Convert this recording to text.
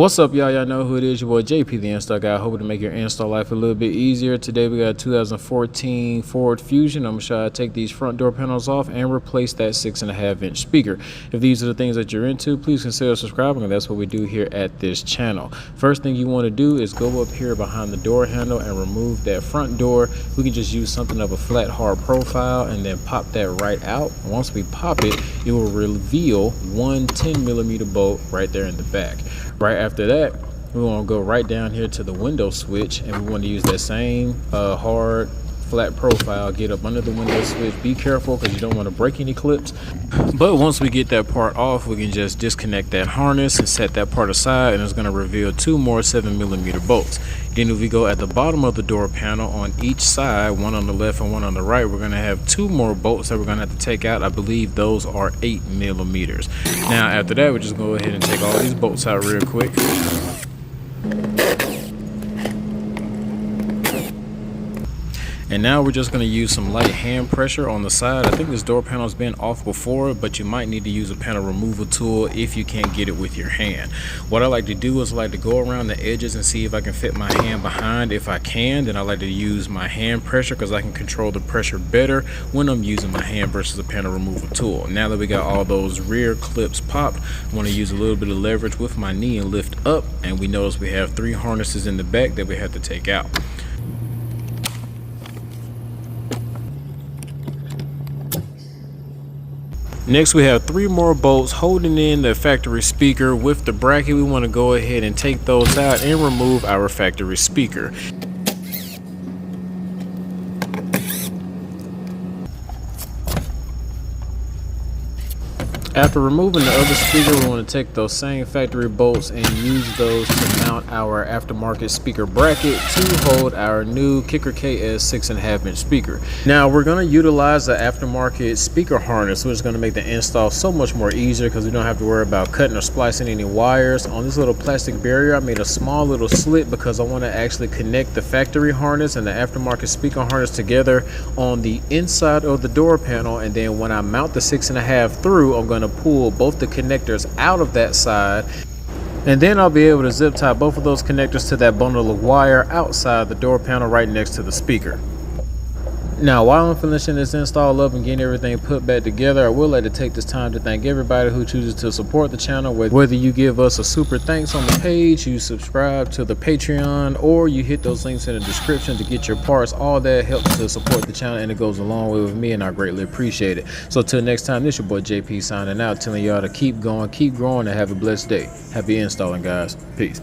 What's up, y'all? Y'all know who it is. Your boy JP the Install Guy. Hoping to make your install life a little bit easier. Today we got a 2014 Ford Fusion. I'm gonna show you how to take these front door panels off and replace that 6.5-inch speaker. If these are the things that you're into, please consider subscribing, and that's what we do here at this channel. First thing you want to do is go up here behind the door handle and remove that front door. We can just use something of a flat hard profile and then pop that right out. Once we pop it, it will reveal one 10mm bolt right there in the back. Right after that, we want to go right down here to the window switch, and we want to use that same hard flat profile. Get up under the window switch. Be careful because you don't want to break any clips. But once we get that part off, we can just disconnect that harness and set that part aside, and it's going to reveal two more 7mm bolts. Then if we go at the bottom of the door panel on each side, one on the left and one on the right, we're going to have two more bolts that we're going to have to take out. I believe those are 8mm. Now after that, we'll just go ahead and take all these bolts out real quick. And now we're just going to use some light hand pressure on the side. I think this door panel has been off before, but you might need to use a panel removal tool if you can't get it with your hand. What I like to do is I like to go around the edges and see if I can fit my hand behind. If I can, then I like to use my hand pressure because I can control the pressure better when I'm using my hand versus a panel removal tool. Now that we got all those rear clips popped, I want to use a little bit of leverage with my knee and lift up, and we notice we have 3 harnesses in the back that we have to take out. Next, we have 3 more bolts holding in the factory speaker with the bracket. We want to go ahead and take those out and remove our factory speaker. After removing the other speaker, we want to take those same factory bolts and use those to mount our aftermarket speaker bracket to hold our new Kicker KS 6.5-inch speaker. Now we're going to utilize the aftermarket speaker harness, which is going to make the install so much more easier because we don't have to worry about cutting or splicing any wires. On this little plastic barrier, I made a small little slit because I want to actually connect the factory harness and the aftermarket speaker harness together on the inside of the door panel, and then when I mount the 6.5 through, I'm going to pull both the connectors out of that side, and then I'll be able to zip tie both of those connectors to that bundle of wire outside the door panel right next to the speaker. Now while I'm finishing this install up and getting everything put back together, I would like to take this time to thank everybody who chooses to support the channel. Whether you give us a super thanks on the page, you subscribe to the Patreon, or you hit those links in the description to get your parts, all that helps to support the channel and it goes a long way with me, and I greatly appreciate it. So till next time, this your boy JP signing out, telling y'all to keep going, keep growing, and have a blessed day. Happy installing, guys. Peace.